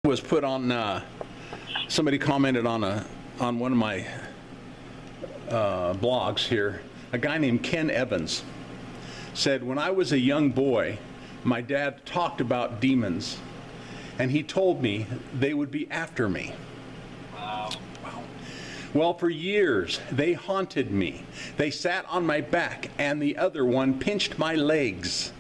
Was put on, somebody commented on one of my blogs here. A guy named Ken Evans said, when I was a young boy, my dad talked about demons, and he told me they would be after me. Wow. Well, for years, they haunted me. They sat on my back, and the other one pinched my legs.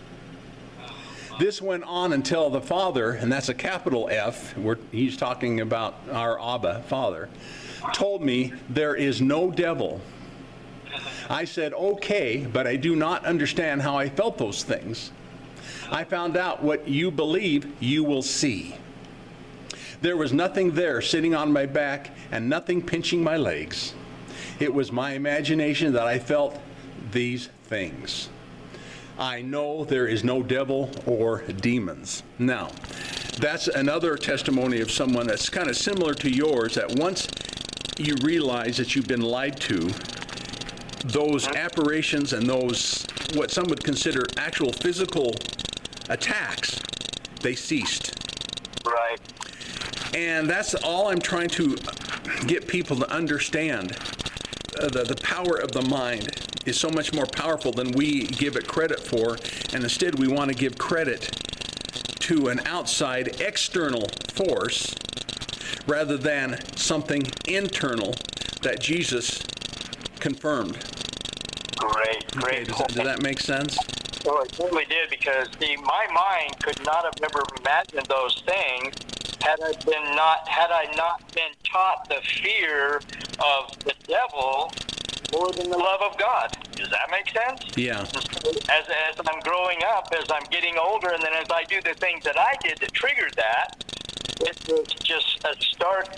This went on until the Father, and that's a capital F, he's talking about our Abba, Father, told me there is no devil. I said, okay, but I do not understand how I felt those things. I found out what you believe, you will see. There was nothing there sitting on my back and nothing pinching my legs. It was my imagination that I felt these things. I know there is no devil or demons. Now, that's another testimony of someone that's kind of similar to yours, that once you realize that you've been lied to, those apparitions and those, what some would consider actual physical attacks, they ceased. Right. And that's all I'm trying to get people to understand. The power of the mind is so much more powerful than we give it credit for, and instead we want to give credit to an outside external force rather than something internal that Jesus confirmed. Great. Okay, does that make sense? Well, it totally did, because my mind could not have ever imagined those things had I not been taught the fear of the devil more than the love of God. Does that make sense? Yeah. As I'm growing up, as I'm getting older, and then as I do the things that I did that triggered that, it's just a start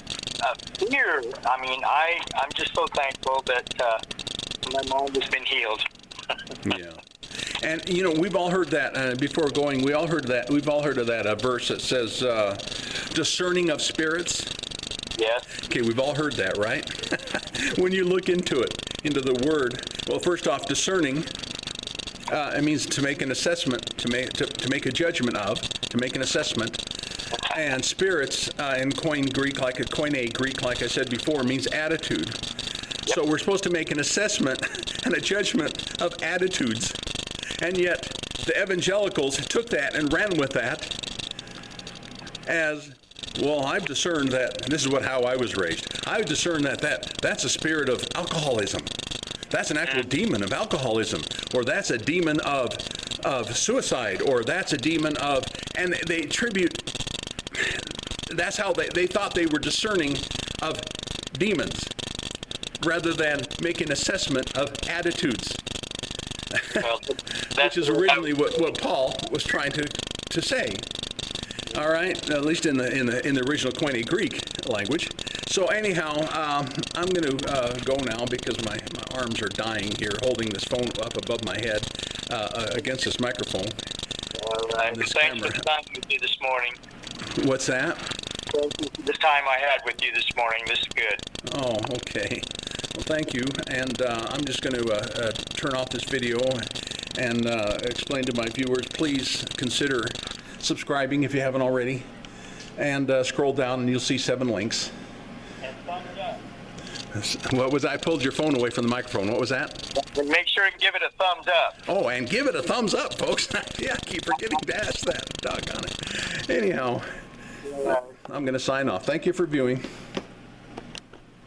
of fear. I mean, I'm just so thankful that my mind has been healed. Yeah. And, you know, we've all heard that, before going, we've all heard of that verse that says, discerning of spirits. Yes. Okay, we've all heard that, right? When you look into the word, well, first off, discerning, it means to make an assessment, to make a judgment of, to make an assessment. And spirits, in Koine Greek, like I said before, means attitude. Yep. So we're supposed to make an assessment and a judgment of attitudes. And yet, the evangelicals took that and ran with that as, well, I've discerned that, and this is how I was raised, I've discerned that's a spirit of alcoholism. That's an actual demon of alcoholism. Or that's a demon of suicide. Or that's a demon of, and they attribute, that's how they thought they were discerning of demons, rather than making assessment of attitudes. Well, which is originally what Paul was trying to say. All right, at least in the original Koine Greek language. So anyhow, I'm going to go now, because my arms are dying here, holding this phone up above my head against this microphone. All right. Thanks for the time with you this morning. What's that? Thank you for the time I had with you this morning. This is good. Oh, okay. Well, thank you. And I'm just going to turn off this video and explain to my viewers, please consider subscribing if you haven't already. And scroll down and you'll see 7 links. And thumbs up. What was that? I pulled your phone away from the microphone. What was that? And make sure and give it a thumbs up. Oh, and give it a thumbs up, folks. Yeah, I keep forgetting to ask that. Doggone it. Anyhow, I'm going to sign off. Thank you for viewing.